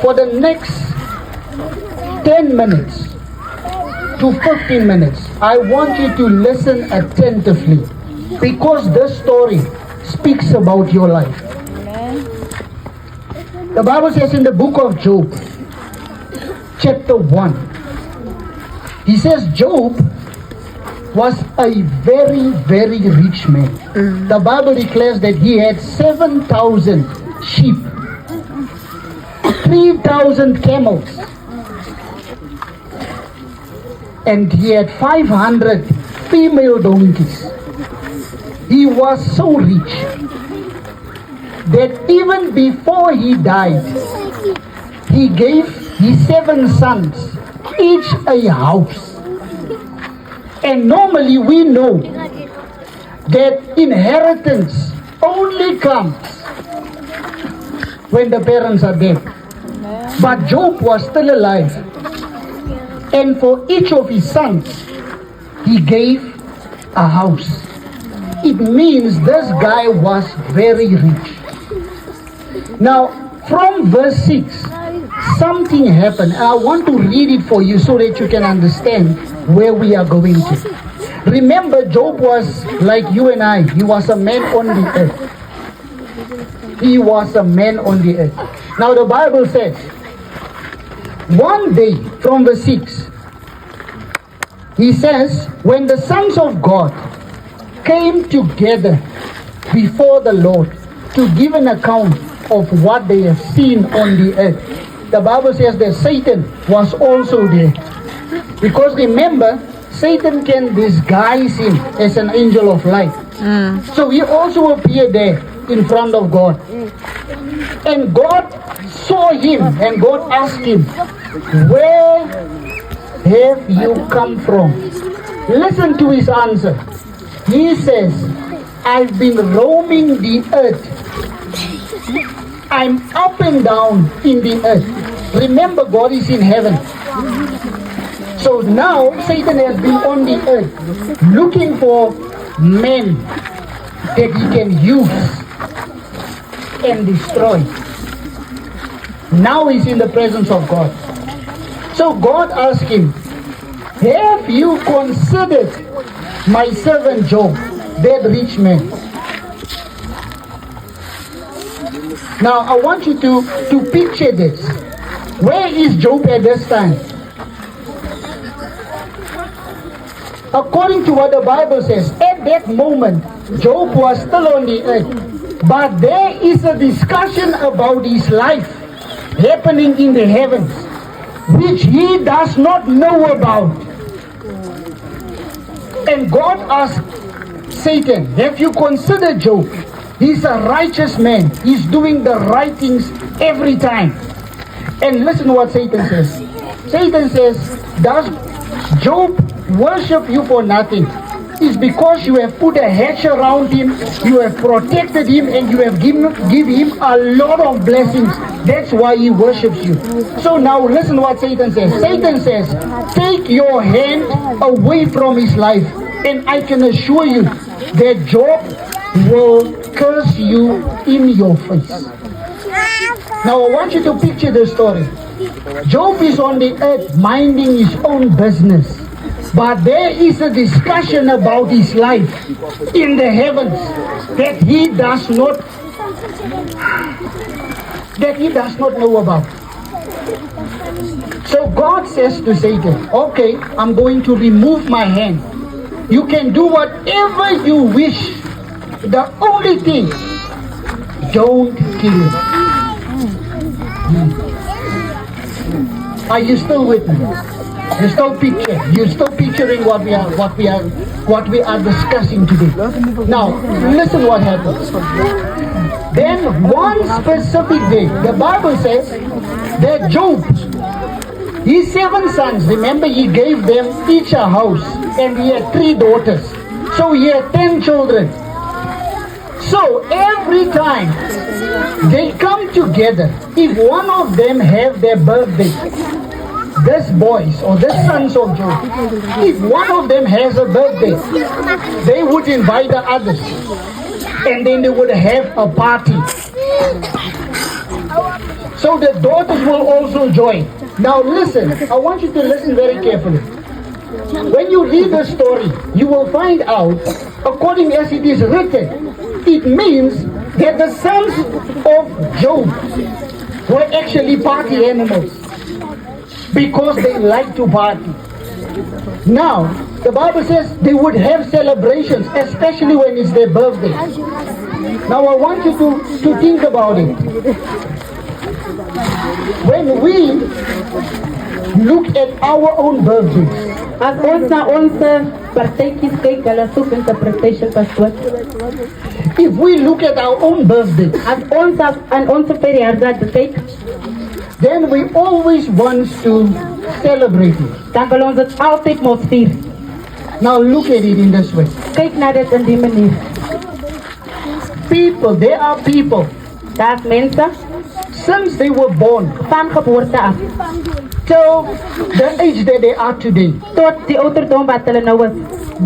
For the next 10 minutes to 15 minutes, I want you to listen attentively because this story speaks about your life. The Bible says in the book of Job, chapter 1, he says Job was a very, very rich man. The Bible declares that he had 7,000 sheep, 3,000 camels, and he had 500 female donkeys. He was so rich that even before he died, he gave his 7 sons each a house. And normally we know that inheritance only comes when the parents are dead. But Job was still alive. And for each of his sons, he gave a house. It means this guy was very rich. Now, from verse 6, something happened. I want to read it for you so that you can understand where we are going to. Remember, Job was like you and I. He was a man on the earth. He was a man on the earth. Now, the Bible says, one day, from verse 6, he says, when the sons of God came together before the Lord to give an account of what they have seen on the earth, the Bible says that Satan was also there. Because remember, Satan can disguise him as an angel of light. So he also appeared there in front of God. And God saw him and God asked him, where have you come from? Listen to his answer. He says, I've been roaming the earth. I'm up and down in the earth. Remember, God is in heaven. So now Satan has been on the earth looking for men that he can use and destroy. Now he's in the presence of God. So God asked him, have you considered my servant Job, that rich man? Now I want you to picture this. Where is Job at this time? According to what the Bible says, at that moment, Job was still on the earth. But there is a discussion about his life happening in the heavens, which he does not know about. And God asked Satan, have you considered Job? He's a righteous man. He's doing the right things every time. And listen to what Satan says. Satan says, does Job worship you for nothing? It's because you have put a hedge around him, you have protected him, and you have given him a lot of blessings. That's why he worships you. So now listen to what Satan says. Satan says, take your hand away from his life, and I can assure you that Job will curse you in your face. Now I want you to picture the story. Job is on the earth minding his own business. But there is a discussion about his life in the heavens that he does not know about. So God says to Satan, okay, I'm going to remove my hand. You can do whatever you wish. The only thing, don't kill him. Are you still with me? You're still picturing what we are discussing today. Now, listen what happens. Then one specific day, the Bible says that Job, his 7 sons, remember he gave them each a house, and he had 3 daughters. So he had 10 children. So every time they come together, if one of them have their birthday, these boys or the sons of Job, if one of them has a birthday, they would invite the others, and then they would have a party. So the daughters will also join. Now listen, I want you to listen very carefully. When you read the story, you will find out, according as it is written, it means that the sons of Job were actually party animals because they like to party. Now, the Bible says they would have celebrations, especially when it's their birthday. Now I want you to think about it. When we look at our own birthdays, As ons na onze partytjies kyk, hulle soek interpretation pastoor. if we look at our own birthdays, As ons aan onze verjaardag kyk, then we always want to celebrate it. dan wil ons dit altyd moet vier. Now look at it in this way. Kyk na dit in die manier. People, there are people, Daar's mense since they were born van geboorte af till the age that they are today, tot die ouderdom wat hulle nou is.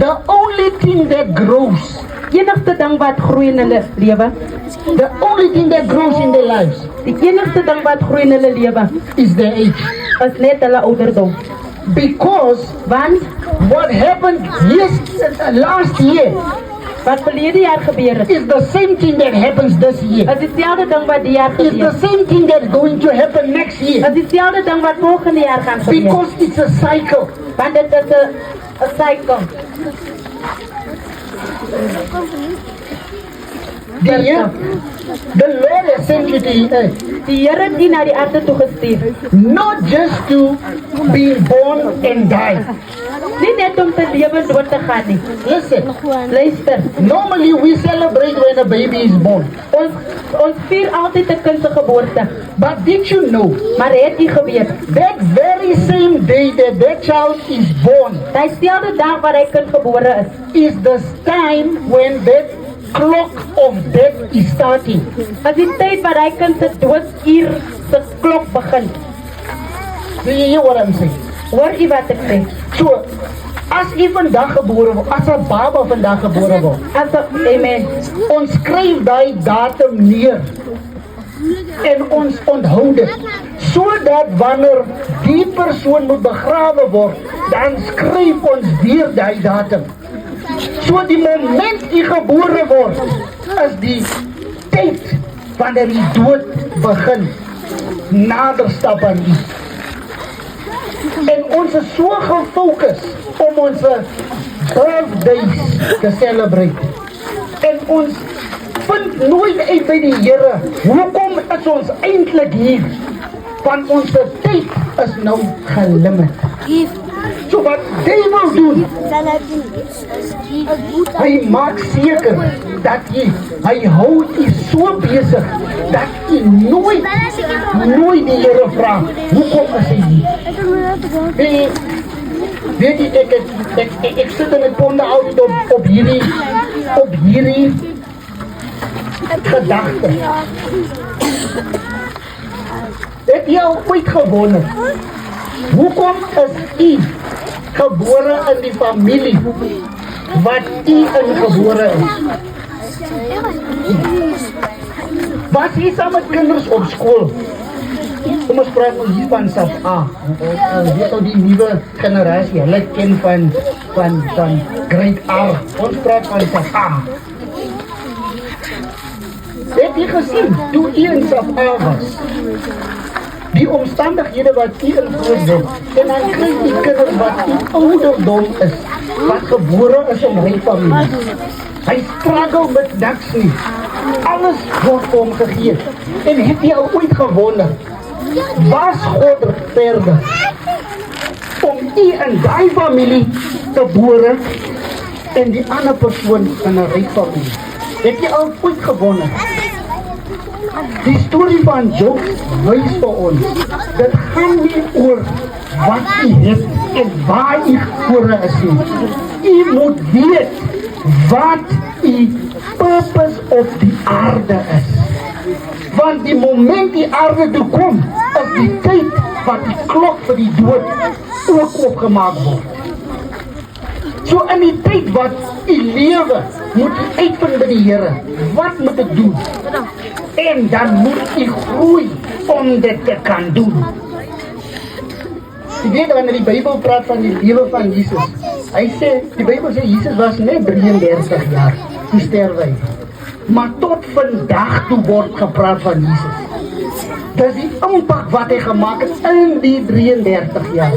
the only thing that grows, Enigste ding wat groei in hulle lewe, the only thing that grows in their lives die enigste ding wat groei in hulle lewe is their age. is net hulle ouderdom. Because Want what happened last year wat verlede jaar gebeur het, is the same thing that happens this year. is dieselfde ding wat die jaar It's gebeur. the same thing that's going to happen next year. Is dieselfde ding wat volgende jaar gaan gebeur. Because it's a cycle. Want dit is 'n cycle. The Lord has sent you to the earth, Die Here het u na die aarde toe gestuur. not just to be born and die. Nie net om te lewe en dood te gaan nie. Listen, Luister, normally we celebrate when a baby is born. ons vier altyd 'n kind se geboorte. But did you know Maar het u geweet, that very same day that that child is born daai selfde dag wat hy kind gebore is the time when that clock of death is starting? is die tyd wat hy kind se dooduur se klok begin. Do you hear what I'm saying? Hoor u wat ek sê? So, as u vandag gebore word, as 'n baba vandag gebore word, Amen. ons skryf daai datum neer en ons onthou dit, sodat wanneer die persoon moet begrawe word, dan skryf ons weer daai datum. So die moment u gebore word, is die tyd wanneer die dood begin nader stap aan u. En ons is so gefokus om ons birthdays te celebrate. En ons vind nooit uit by die Here, hoekom is ons eintlik hier? Want ons tyd is nou gelimit. So wat hy wil doen, hy maak seker dat hy hou u so besig, dat u nooit die Here vra, hoekom is hy hier? Weet jy, ek sit in 'n ponde altyd op hierdie gedagte. Het jy al ooit gewonder, hoekom is u gebore in die familie wat u ingebore is? Was jy saam met kinders op skool? Kom ons praat ons hier van SAP A. Dit is die nuwe generasie. Hulle ken van grade A. Ons praat van SAP A. Het jy gesien, toe u in SAP A was, die omstandighede wat u in groot word, en dan kry die kinders wat u ouderdom is, wat gebore is in ryk familie. Hy struggle met niks nie. Alles word vir hom gegee. En het jy al ooit gewonder, was God regverdig om u in daai familie te bore en die ander persoon in 'n ryk familie? Het jy al ooit gewonder? Die storie van Job wys vir ons, dit gaan nie oor wat u het en waar u gebore is nie. U moet weet wat u purpose op die aarde is. Want die moment die aarde toe kom, is die tyd wat die klok vir die dood ook opgemaak word. So in die tyd wat u lewe, moet u uitvind by die Here, wat moet ek doen? En dan moet u groei om dit te kan doen. Jy weet, wanneer die Bybel praat van die lewe van Jesus, die Bybel sê, Jesus was net 33 jaar, toe sterwe hy. Maar tot vandag toe word gepraat van Jesus. Dis die impak wat hy gemaak het in die 33 jaar.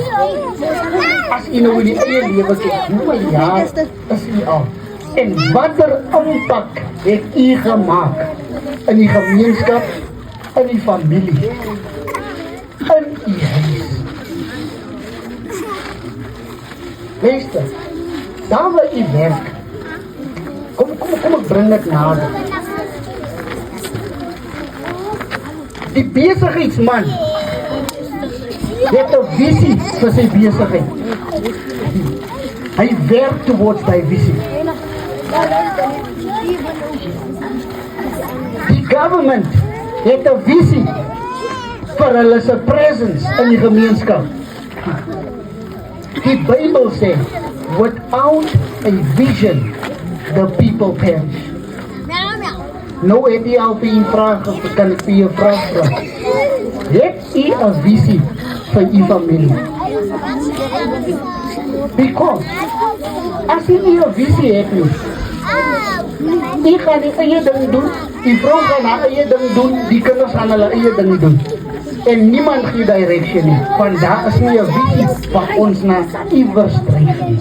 As u nou in die eie lewe kyk, hoeveel jaar is u al? En watter impak het u gemaak in die gemeenskap, in die familie, in u huis? Luister, daar waar u werk, kom ek bring dit nader. Die besigheidsman het 'n visie vir sy besigheid. Hy werk towards die visie. Die government het 'n visie vir hulle se presence in die gemeenskap. Die Bybel sê, without a vision, the people perish. Nou het jy al vir jy vraag, of kan ek vir jy vraag? Het jy 'n visie vir jy familie? Because, as jy nie 'n visie het nie, jy gaan die eie ding doen, die vrou gaan haar eie ding doen, die kinders gaan hulle eie ding doen. En niemand gee direction nie, want daar is nie 'n visie wat ons na iewers dryf nie.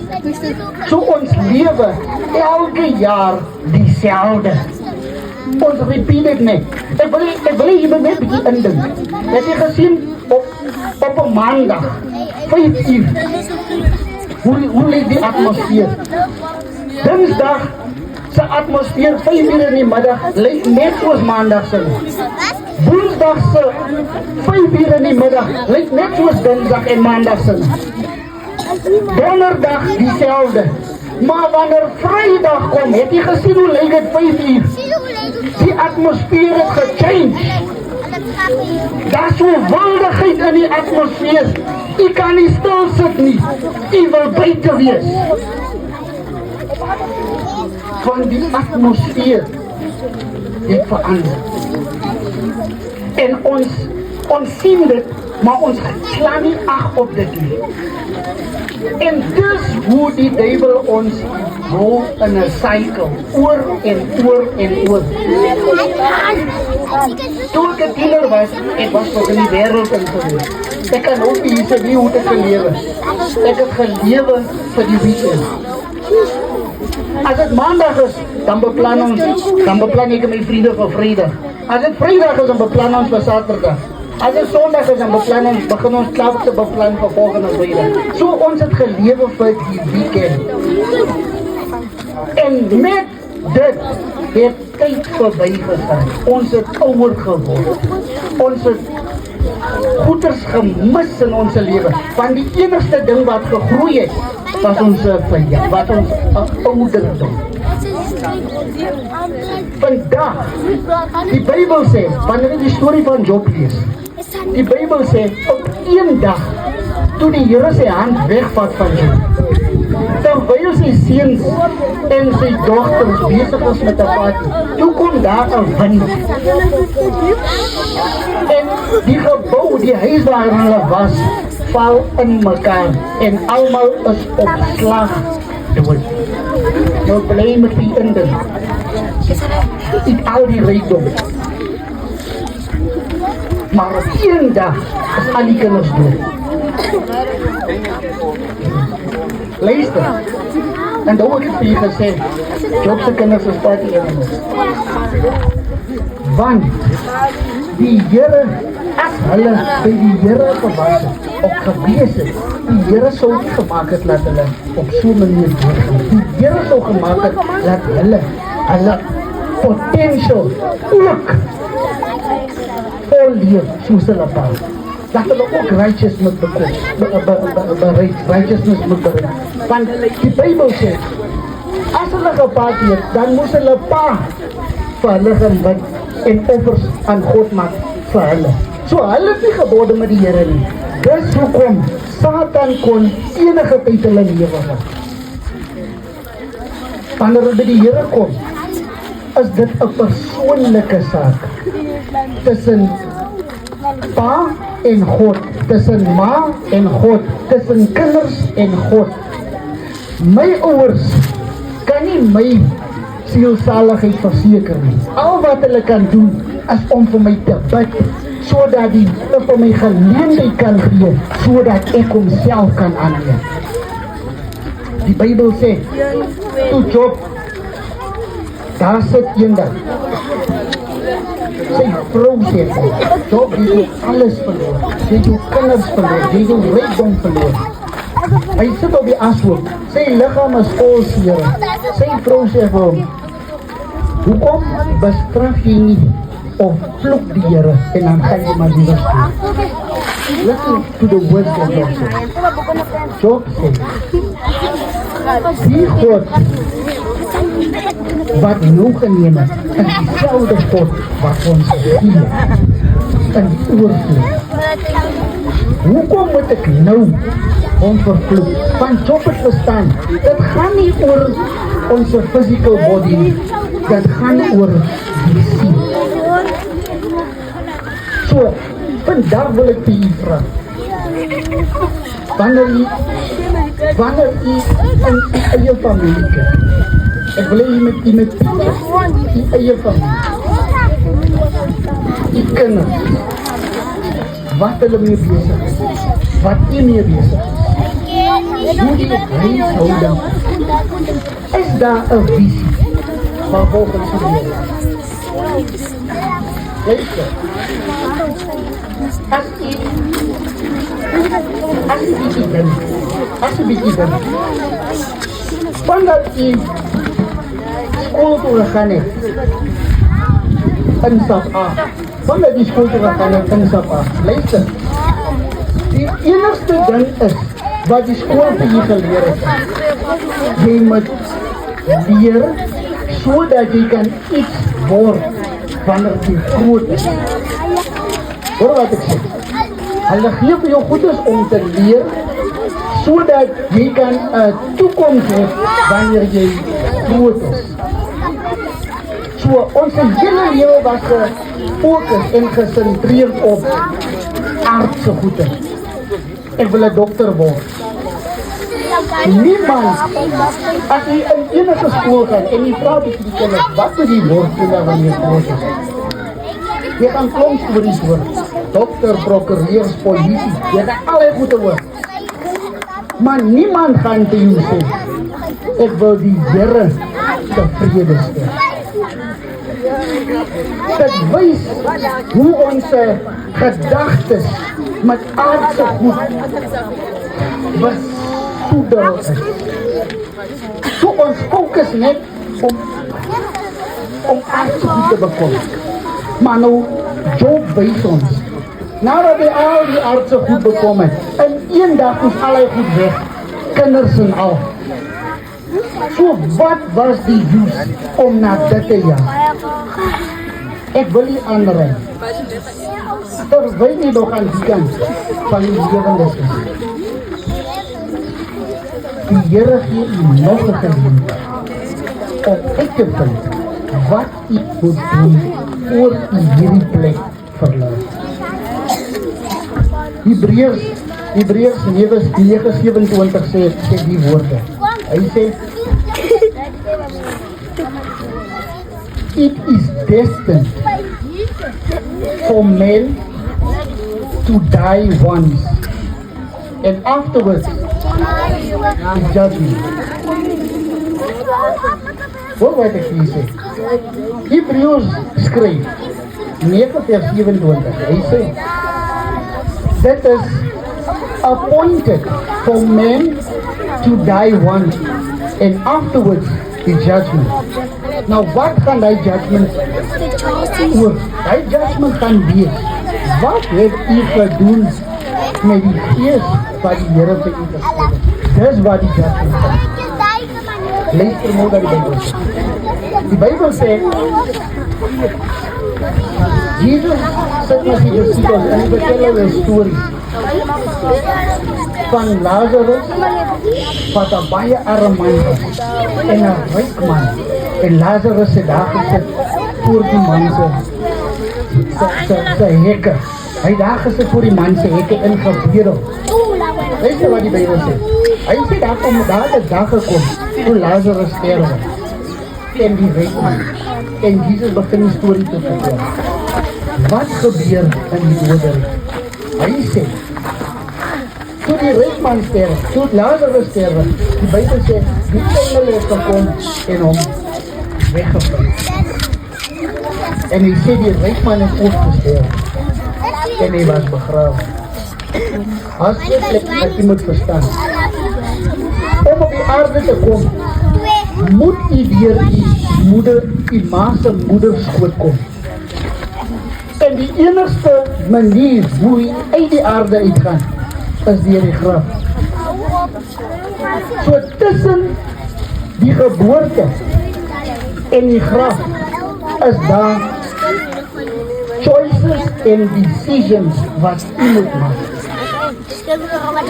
So ons lewe elke jaar dieselfde. Ons repeat dit net. Ek wil hier net 'n bietjie indink. Het jy gesien op 'n maandag, 5 uur, hoe lyk die atmosfeer? Dinsdag se atmosfeer 5 uur in die middag lyk net soos maandag se. Woensdag se 5 uur in die middag lyk net soos dinsdag en maandag se. Donderdag dieselfde. Maar wanneer Vrydag kom, het jy gesien hoe lyk dit 5 uur? Die atmosfeer het gechange. Daar is so wildigheid in die atmosfeer. Jy kan nie stil sit nie. Jy wil buite wees. Van die atmosfeer het verander. En ons sien dit, maar ons slaan nie ag op dit nie. En dis hoe die duiwel ons hou in 'n cycle, oor en oor en oor. Toe ek 'n tiener was, ek was nog in die wêreld ingewees. Ek kan ook nie sê wie hoe ek gelewe. Ek het gelewe vir die weekend. As dit maandag is, dan beplan ek my vriende vir Vrydag. As dit Vrydag is, dan beplan ons vir Saterdag. As dit Sondag is, dan begin ons klaar te beplan vir volgende Vrydag. So ons het gelewe vir die weekend. En met dit het tyd verbygegaan. Ons het ouer geword. Ons het goeders gemis in ons lewe. Want die enigste ding wat gegroei het, was ons verjaar, wat ons ouderdom. Vandag, die Bybel sê, wanneer jy die storie van Job lees, die Bybel sê, op een dag, toe die Here sy hand wegvat van Job, terwyl sy seuns en sy dogters besig is met 'n party, toe kom daar 'n wind. En die gebou, die huis waar hulle was, val in mekaar en almal is op slag dood. Nou bly met die inding. Al die rykdom. Maar op een dag is al die kinders dood. Luister, en dan word het vir jy gesê, Job se kinders is party animals. Want die Here, as hulle by die Here gewas het, of gewees het, die Here sou nie gemaak het dat hulle op so 'n manier doodgaan. Die Here sou gemaak het dat hulle potential ook volleef soos hulle pa. Dat hulle ook righteousness moet bereik. Want die Bybel sê, as hulle gepaard het, dan moes hulle pa vir hulle gaan bid en offers aan God maak vir hulle. So hulle het nie gebode met die Here nie. Dis hoekom Satan kon enige tyd hulle lewe vat. Wanneer dit by die Here kom, is dit 'n persoonlike saak tussen pa en God, tussen ma en God, tussen kinders en God. My ouers kan nie my sielsaligheid verseker nie. Al wat hulle kan doen is om vir my te bid, sodat die Here vir my geleentheid kan gee, sodat ek homself kan aanneem. Die Bybel sê, toe Job, daar sit eendag, sy vrou sê, Job, jy het alles verloor, jy het jou kinders verloor, jy het jou rykdom verloor. Hy sit op die ashoop, sy liggaam is vol seer. Sy vrou sê vir hom, hoekom bestraf jy nie of vloek die Here en dan gaan jy maar die rus doen? Listen to the words of Job says. Job sê, die God wat nou geneem het, is dieselfde God wat ons gee in oorvloed. Hoekom moet ek nou om vervloek? Want Job het verstaan, dit gaan nie oor ons physical body nie, dit gaan oor die siel. So, vandag wil ek vir u vra, wanneer u in u eie familie kyk, ek wil u met u eie familie, u kinders, wat hulle mee besig is, wat u mee besig is, hoe die huishouding, is daar 'n visie van volgens die Here? Luister, as u bietjie dink, vandat u skool toe gegaan het, in Sap A, vandat die skool toe gegaan het in Sap A, luister, die enigste ding is, wat die skool vir jy geleer het, jy moet leer, sodat jy kan iets word, wanneer jy groot is. Hoor wat ek sê, hulle gee vir jou goedes om te leer, sodat jy kan 'n toekoms hê, wanneer jy groot is. So, ons hele lewe was gefokus en gesentreerd op aardse goede. Ek wil 'n dokter word. Niemand, as jy in enige skool gaan en jy praat met die kinders, wat moet jy word wanneer jy groot is? Jy gaan klomp stories hoor. Dokter, prokureurs, polisie, jy gaan allerlei goede hoor. Maar niemand gaan vir jou sê, ek wil die Here tevrede stel. Dit wys hoe ons gedagtes met aardse goed besoedel is. So ons fokus net om aardse goed te bekom. Maar nou, Job wys ons, nadat hy al die aardse goed bekom het, in een dag is al hy goed weg, kinders en al. So wat was die use om na dit te jaag? Ek wil nie aanraai, terwyl nie nog aan die kant van die lewendes is. Die Here gee u nog 'n geleentheid om uit te vind wat u moet doen voor u hierdie plek verlaat. Hebreërs 9:27 sê die woorde. Hy sê, it is destined for men to die once, and afterwards is judgment. Hoor wat ek hier sê. Hebreërs skryf 9:27. Hy sê, that is appointed for men to die once, and afterwards the judgment. Nou wat gaan die judgment oor? Die judgment gaan wees, wat het u gedoen met die gees wat die Here vir u gegee het? Dis wat die judgment gaan. Luister mooi na die Bybel sê. Die Bybel sê, Jesus sit met die disciples en hy vertel hulle 'n storie van Lazarus wat 'n baie arm man was en 'n ryk man. En Lazarus het daar gesit voor die man se hekke. Hy het daar gesit voor die man se hekke in gebede. Luister wat die Bybel sê. Hy sê daar kom daar 'n dag gekom toe Lazarus sterwe. En die ryk man. En Jesus begin die storie te vertel. Wat gebeur in die doderyk? Hy sê, toe die ryk man sterwe, toe Lazarus sterwe, die Bybel sê, die engele het gekom en hom weggevat. En hy sê die ryk man het opgesterf en hy was begrawe. As jy moet verstaan, om op die aarde te kom, moet jy deur die ma se moederskoot kom. En die enigste manier hoe jy uit die aarde uitgaan, is deur die graf. So tussen die geboorte en die graf is daar choices en decisions wat jy moet maak.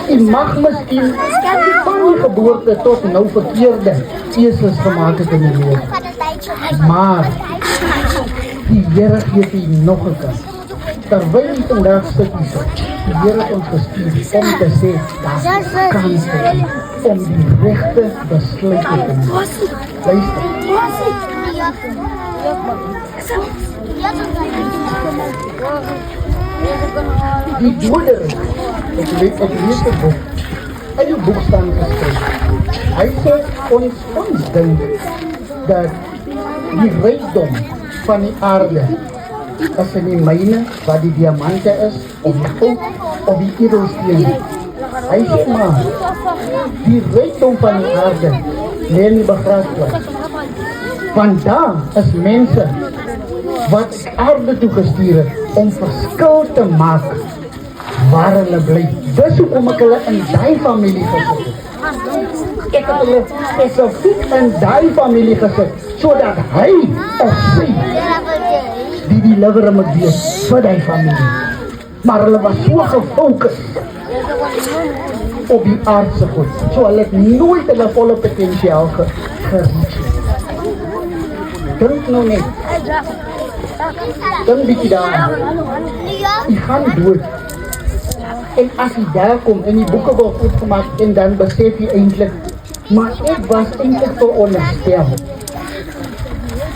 Jy mag miskien van die geboorte tot nou verkeerde keuses gemaak het in die lewe. Maar die Here gee vir nog 'n kans. Terwyl jy vandag sit hier, die Here het ons gestuur om te sê, daar is kans vir jou om die regte besluit te neem. Luister. Die doderyk, ek lees het boek, in die boek staan geskryf. Hy sê ons dink dat die rykdom van die aarde is in die myne waar die diamante is, of die goud, of die edelsteen. Hy sê maar, die rykdom van die aarde lê in die begrafplaas. Want daar is mense wat aarde toe gestuur het om verskil te maak waar hulle bly. Dis hoekom ek hulle in daai familie gesit het. Ek het hulle spesifiek in daai familie gesit, sodat hy of sy die deliverer moet wees vir die familie. Maar hulle was so gefokus op die aardse goed, so hulle het nooit hulle volle potensiaal gereach. Dink nou net, dink bietjie daar, jy gaan dood. En as jy daar kom en die boeke word opgemaak en dan besef jy eintlik, maar ek was eintlik veronderstel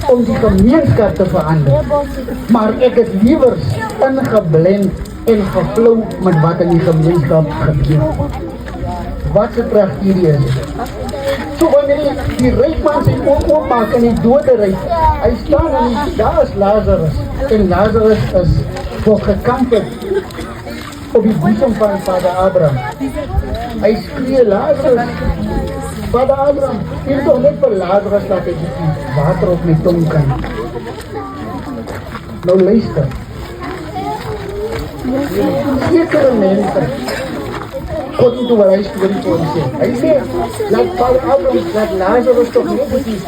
om die gemeenskap te verander. Maar ek het liewer ingeblend en gevlou met wat in die gemeenskap gebeur. Wat 'n tragedie is dit. So wanneer die ryk man sy oog oopmaak in die doderyk, hy staan en daar is Lazarus. En Lazarus is voor gekamp op die boezem van Vader Abraham. Hy skree, Lazarus, Vader Abraham, hier toch net vir Lazarus laat hy die water op my tong kan. Nou luister. Sekere mense, God moet oor hy storie vir ons sê. Hy sê, laat Vader Abraham, laat Lazarus toch net die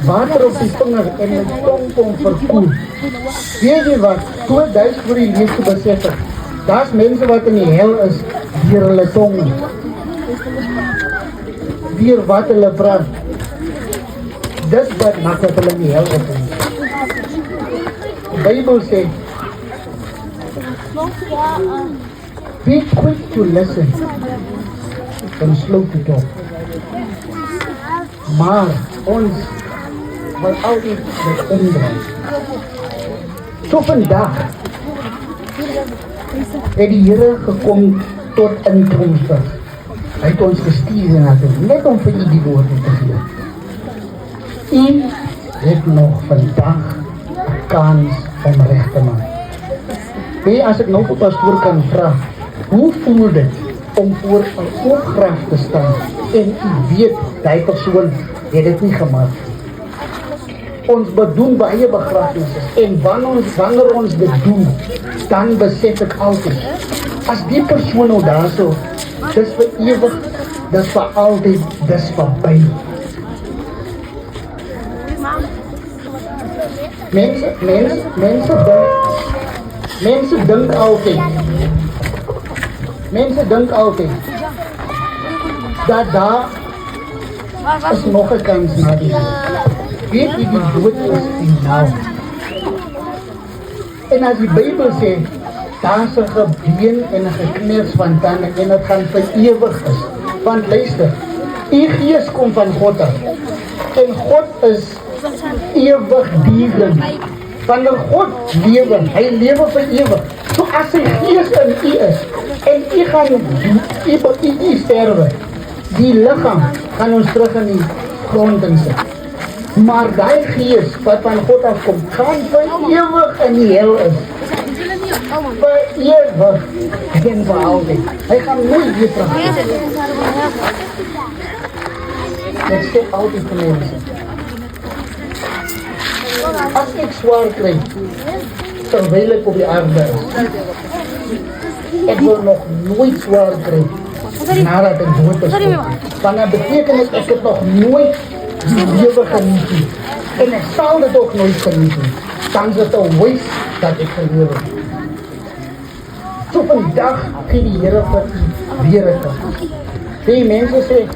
water op die vinger en my tong kom verkoel. Weet jy wat, toe duis voor die lees te besef het, daar is mense wat in die hel is, dier hulle tong, dier wat hulle praat. Dis wat maak dat hulle in die hel is. Die Bybel sê, be quick to listen and slow to talk. Maar ons wil altyd dit omdraai. So vandag het die Here gekom tot inkomste. Hy het ons gestuur en net om vir u die woorde te gee. U het nog vandag 'n kans om reg te maak. As ek nou vir pastoor kan vra, hoe voel dit om voor 'n oopgraf te staan en u weet, die persoon het dit nie gemaak. Ons bedoel baie begrafnisse en wanneer ons dit doen, dan besef ek altyd, as die persoon nou daar so, dis vir ewig, dis vir altyd, dis verby. Mense dink altyd dat daar is nog 'n kans na die dood. Weet jy die dood is finaal? En as die Bybel sê, daar is 'n gebeen en 'n geknars van tande en dit gaan vir ewig is. Want luister, die gees kom van God af. En God is ewigdurend. Wanneer God lewe, hy lewe vir ewig. So as sy gees in u is, en u gaan u sterwe, die liggaam gaan ons terug in die grond insit. Maar die gees wat van God afkom, gaan vir ewig in die hel is. Vir ewig en vir altyd. Hy gaan nooit weer terug. Dit sê altyd vir mense. As ek swaar kry, terwyl ek op die aarde is, ek wil nog nooit swaar kry, nadat ek dood is. Want dat beteken ek het nog nooit die lewe geniet nie. En ek sal dit ook nooit geniet nie. Dan is het 'n waste dat ek gelewe het. So vandag gee die Here vir u weer 'n kans. Die mense sê,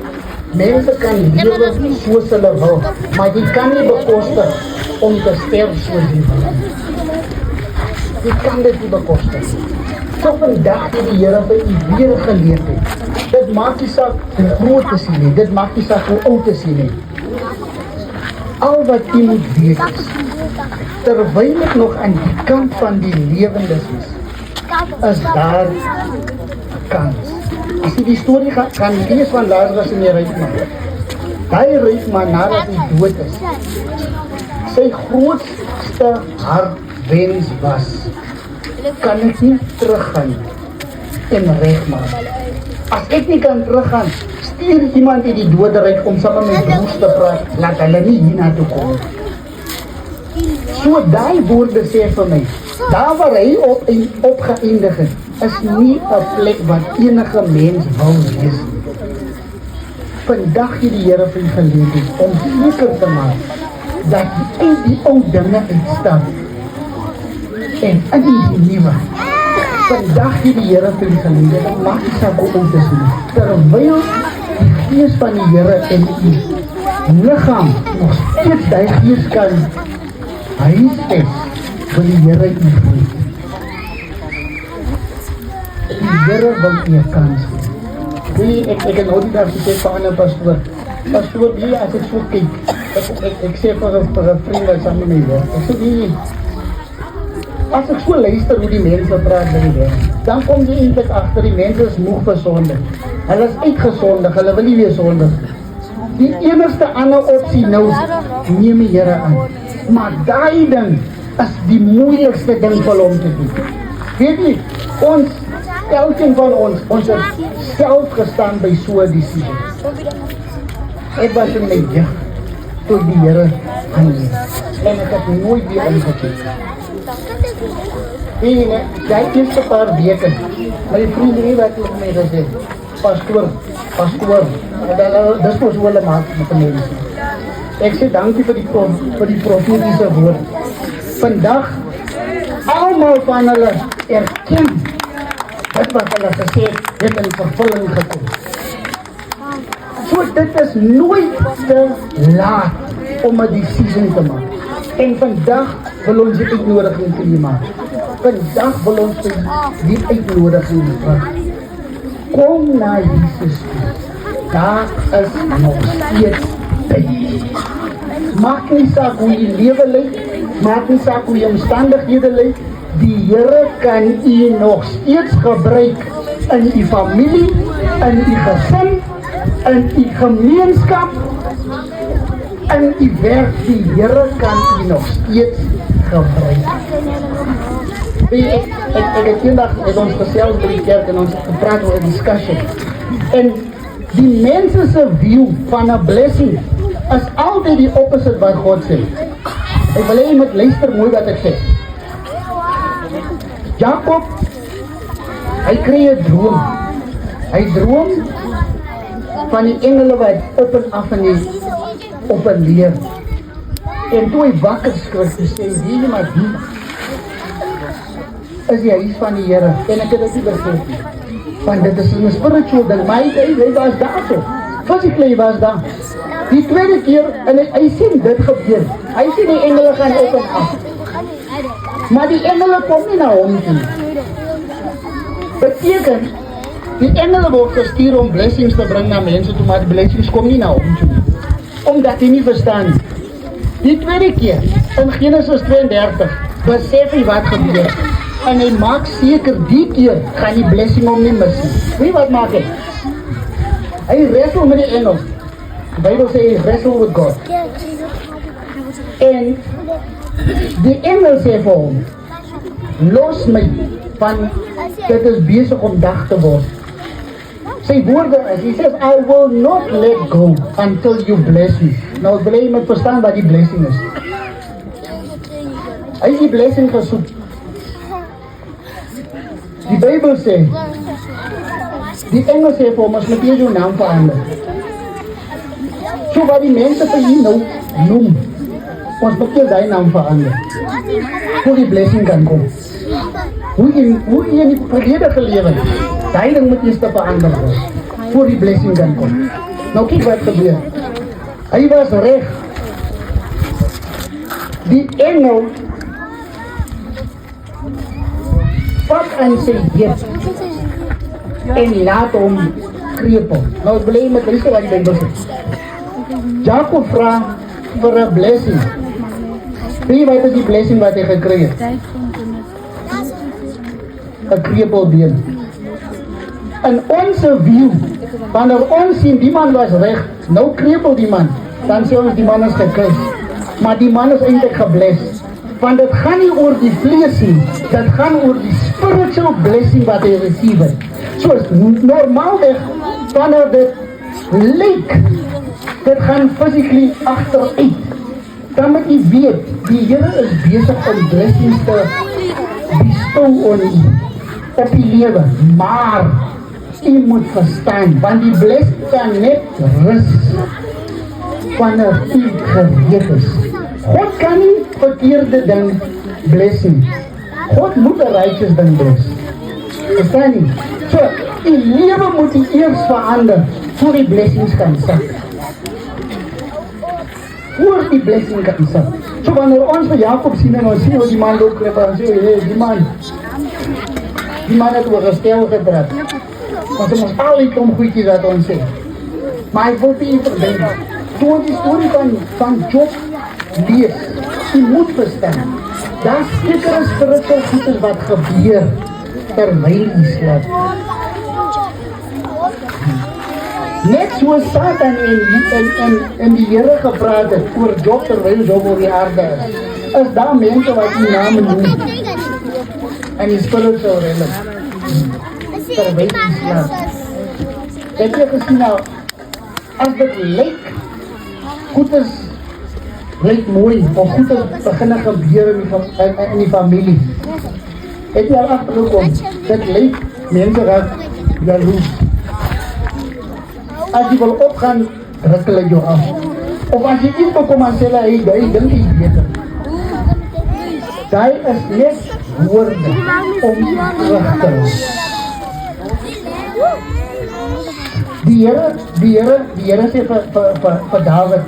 mense kan lewe soos hulle wil, maar jy kan nie bekostig om te sterf soos jy wil. Jy kan dit nie bekostig. So vandag gee die Here vir u weer 'n geleentheid. Dit maak nie saak hoe groot is nie, dit maak nie saak hoe oud is nie. Al wat u moet weet is, terwyl ek nog aan die kant van die lewendes is daar 'n kans. As jy die storie gaan lees van Lazarus en die ryk man. Die ryk man nadat hy dood is, sy grootste hartwens was, kan ek nie teruggaan en regmaak. As ek nie kan teruggaan, stuur iemand in die doderyk om saam met my broers te praat, laat hulle nie hiernatoe kom. So die woorde sê vir my, daar waar hy opgeëindig het, is nie 'n plek wat enige mens wil wees. Vandag gee die Here vir u geleentheid om seker te maak dat jy uit die ou dinge uitstap en in die nuwe. Vandag gee die Here vir u geleentheid om maak die saak op te sien. Terwyl die gees van die Here in u liggaam nog steeds die gees kan huisves, wil die Here u groet. Die Here wil u 'n kans gee. Ek het nou die dag gesê vir 'n ander pastoor, as ek so kyk, ek sê vir 'n vriend wat saam met my werk, ek sê as ek so luister hoe die mense praat by die werk, dan kom jy eintlik agter die mense is moeg vir sonde. Hulle is uitgesondig, hulle wil nie weer sondig. Die enigste ander opsie nou, neem die Here aan. Maar daai ding is die moeilikste ding vir hom te doen. Weet jy, elkeen van ons het self gestaan by so 'n decisie. Ek was in my jeug, toe die Here aanneem. En ek het nooit weer ingekyk. Die eerste paar weke, my vriend nie wat met my gesê, pastoor, dis mos hoe hulle maak met die mense. Ek sê dankie vir die profetiese woord. Vandag, almal van hulle erken dit wat hulle gesê het in vervulling gekom. So dit is nooit te laat om 'n decision te maak. En vandag wil ons die uitnodiging vir u maak. Vandag wil ons die uitnodiging maak. Kom na Jesus toe. Daar is nog steeds tyd. Maak nie saak hoe jy lewe lyk, maak nie saak hoe jy omstandighede lyk, die Here kan u nog steeds gebruik in u familie, in u gesin, in u gemeenskap, in u werk. Die Here kan u nog steeds gebruik. Ek het eendag met ons gesels by die kerk en ons het gepraat oor 'n discussie. En die mense se view van 'n blessing is altyd die opposite wat God sê. Ek wil hê jy moet luister mooi wat ek sê. Jakob, hy kry 'n droom. Hy droom van die engele wat op en af in die op en neer. En toe hy wakker skrik, hy sê, weet jy maar die is die huis van die Here. En ek het dit nie besef nie. Want dit is 'n spiritual ding, maar hy was daar so. Physically hy was daar. Die tweede keer, en hy sien dit gebeur. Hy sien die engele gaan op en af. Maar die engele kom nie na hom toe. Beteken, die engele word gestuur om blessings te bring na mense toe, maar die blessings kom nie na hom toe. Omdat hy nie verstaan nie. Die tweede keer, in Genesis 32, besef hy wat gebeur. En hy maak seker die keer gaan die blessing hom nie mis nie. Weet wat maak hy? Hy wrestle met die engel. Die Bybel sê hy wrestle with God. En die engel sê vir hom, los my, van dit is besig om dag te word. Sy woorde is, he says, I will not let go until you bless me. Nou wil jy moet verstaan wat die blessing is. Hy het die blessing gesoek. Die Bybel sê, die engel sê vir hom, as moet jy jou naam verander. So wat die mense vir jy nou noem, ons moet jy die naam verander. Hoe die blessing kan kom. Hoe jy in die verledige lewe, die ding moet jy verander word, voor die blessing kan kom. Nou kyk wat gebeur. Hy was reg. Die engel vat aan sy heup en laat hom krepel. Nou bly met Christus wat die Bybel sê. Jakob vra vir 'n blessing. Wie weet die blessing wat hy gekry het? 'n krepelbeen. In ons view, wanneer ons sien die man was reg, nou krepel die man, dan sê ons die man is gekruis. Maar die man is eintlik gebless. Want dit gaan nie oor die vlees nie, dit gaan oor die spiritual blessing wat hy receive het. So normaalweg, wanneer dit lyk, dit gaan physically achteruit. Dan moet jy weet, die Here is besig om blessings te bestow op die lewe, maar jy moet verstaan, want die blessing kan net rus wanneer jy gereed is. God kan nie verkeerde ding bless nie. God moet 'n righteous ding bless. Verstaan nie? So, die lewe moet jy eers verander, voor die blessings kan sak. Voor die blessing kan sak. So, wanneer ons vir Jakob sien en ons sien hoe die man loop krep, en sê, hey, die man het oor gestel gedraad. Want ons al die komgoedjies wat ons sê. Maar ek wil vir jy verdink, toe ons die storie van Job lees, jy moet verstaan, daar sekere spiritual goedes wat gebeur, terwyl jy slaap. Net so Satan en die Here gepraat het oor Job terwyl Job op die aarde is daar mense wat die name noem en die spiritual realm terwyl jy slaap. Het jy gesien nou, as dit lyk, goedes lyk mooi, of goedes beginne gebeur in die familie, het jy al agtergekom, dit lyk mense wat jaloers. As jy wil opgaan, druk hulle jou af. Of as jy iets bekom en sê, hey, die dink jy beter. Die is net woorde om terug te hou. Die Here sê vir David,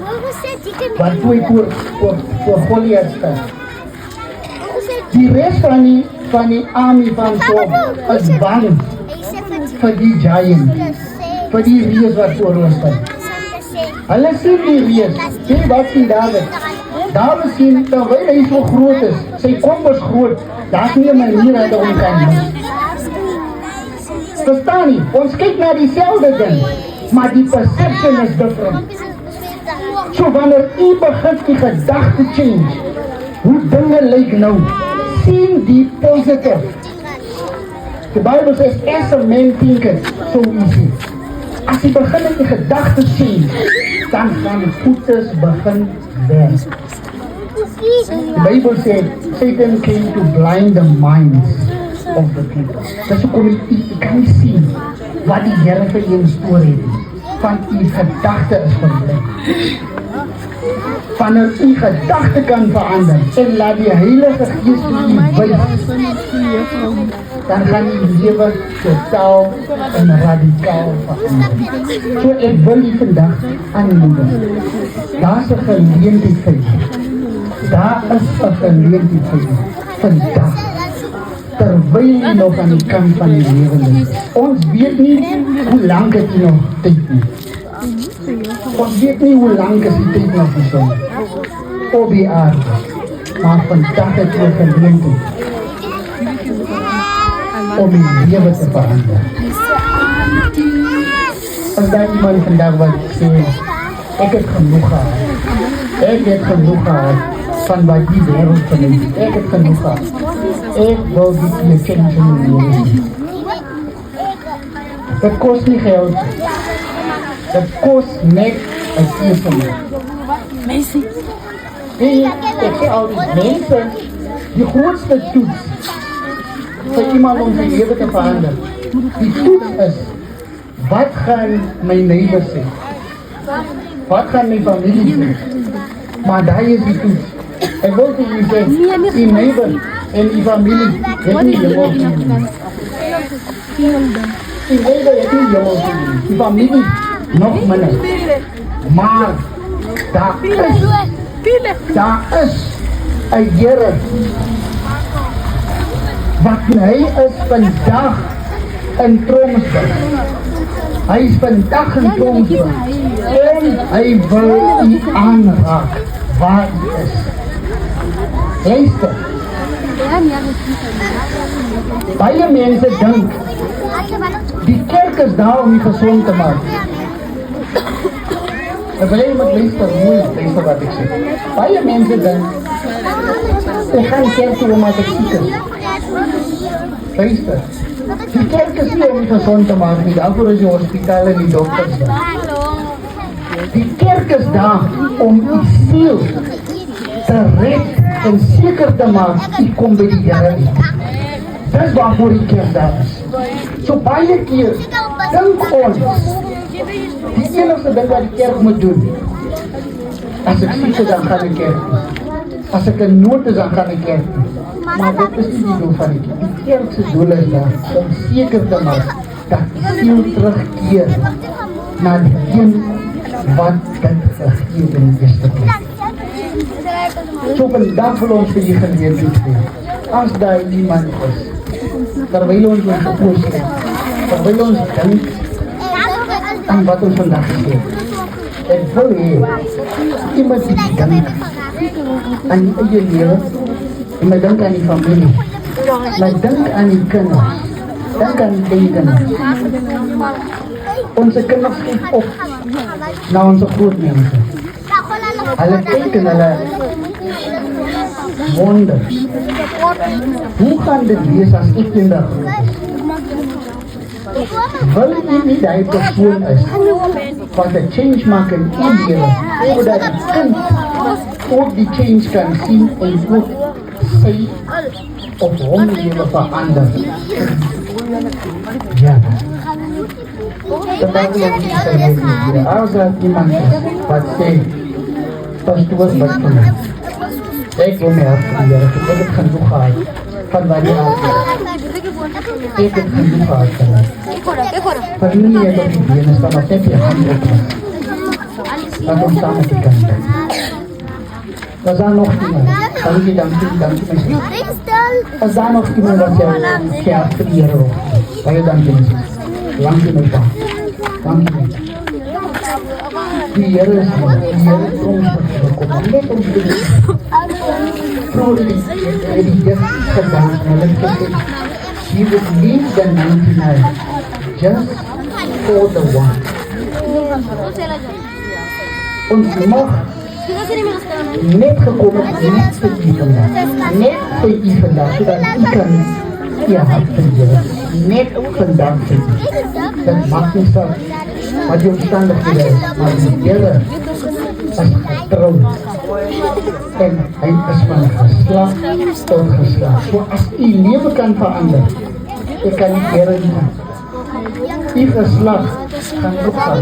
wat toe hy voor Goliath staan. Die rest van die army van Saul is bang vir die giant, vir die reus wat voor hulle staan. Hulle sien die reus, sê wat sien David? David sien, terwyl hy so groot is, sy kop is groot, daar is nie 'n manier dat hy hom kan doen. Verstaan nie, ons kyk na dieselfde ding, maar die perception is different. So wanneer jy begin die gedagte change, hoe dinge lyk nou, sien die positive. The Bible says, as a man thinketh, so easy. As jy begin met die gedagte change, dan gaan die goedes begin werk. The Bible said, Satan came to blind the minds of the people. Dis hoekom jy kan nie sien wat die Here vir jou storie het, want die gedagte is verblind. wanneer u gedagte kan verander en laat die Heilige Gees u wys, dan gaan die lewe totaal en radicaal verander. So ek wil u vandag aanmoedig. Daar is 'n geleentheid vir u. Daar is 'n geleentheid vir u. Vandag, terwyl u nog aan die kant van die lewe is. Ons weet nie hoe lank het u nog tyd nie. Ons weet nie hoe lang is die tyd nog gesom op die aarde. Maar vandag het u 'n geleentheid om die lewe te verander. As daar iemand vandag wat sê, ek het genoeg gehad. Ek het genoeg gehad van wat die wêreld van my. Ek het genoeg gehad. Ek wil die change in die lewe. Dit kos nie geld. Dit kos net 'n keuse. Ek sê al die mense, die grootste toets vir iemand om sy lewe te verander. Die toets is, wat gaan my neighbor sê? Wat gaan my familie sê? Maar daar is die toets. Ek wil vir u sê, die neighbor en die familie het nie jemel nie. Die neighbor het nie jemel nie. Die familie nog minder. Maar daar is 'n Here wat hy is vandag in Tromsburg. Hy is vandag in Tromsburg en hy wil u aanraak waar u is. Luister. Baie mense dink die kerk is daar om u gezond te maak. Ek wil iemand luister wat ek sê. Baie mense dink ek gaan kerk toe omdat ek siek is. Luister. Die kerk is nie om u gezond te maak nie. Daarvoor is die hospitaal en die dokters daar. Die kerk is daar om u siel te red en seker te maak u kom by die Here. Dis waarvoor die kerk daar is. So baie keer dink ons die enigste ding wat die kerk moet doen, as ek siek is, dan gaan die kerk toe. As ek in nood is, dan gaan die kerk toe. Maar dit is nie die doel van die kerk. Die kerk se doel is daar om seker te maak dat die siel terugkeer na die een wat dit gegee het in die eerste plek. So vandag wil ons vir die geleentheid gee. As daar iemand is, terwyl ons gepoos het, terwyl ons dink aan wat ons vandag gesê het. Ek wil hê, iemand die dink aan die eie lewe, en my dink aan die familie, my dink aan die kinders, dink aan die kinders. Onze kinders geef op na onze grootmense. Hulle kyk en hulle wonder, hoe gaan dit wees as ek eendag wil u nie die persoon is wat 'n change maak in u lewe, sodat die kind ook die change kan sien en ook sy of hom lewe verander. Ja. Terwyl ons die sê, as daar iemand is wat sê, pastoor wat vir my, ek wil my hart van Here, ek het genoeg gehad van wat die aard is. Ek het genoeg gehad van my. Familie het op die been is, dan wat ek je hand op is. Laat ons samen die kant kijken. Was daar nog iemand? Dankie my sê. Was daar nog iemand wat jou hart vir die Here wil? Baie dankie my sê. Dankie my pa. Dankie my pa. Die Here is hier. Die Here is ons gekom. Net ons te doen. Vrolijk het die jeugd gedaan en hulle gesê, he would leave the 99 just for the one. Ons mag net gekom het, net vir u vandag. Net vir u vandag, sodat u kan je hart vergeven. Net vandag vir u. Dat mag nie saak wat die omstandighede is, maar die Here is getrouw. En hy is van geslag tot geslag. So as u lewe kan verander, ek kan die Here nie. If 'n slag gaan opval,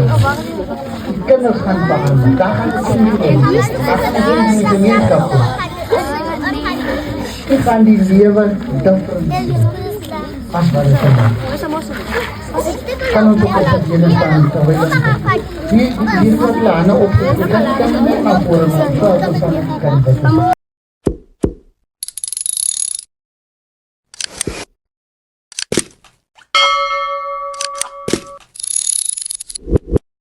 die kinders gaan behandel, daar gaan het nie in die gemeenskap kom. Ek gaan die lewe different as wat het is. Kan ons ook op die staan terwyl hier word plane opgestel, kan nie na vore maar so as ons kan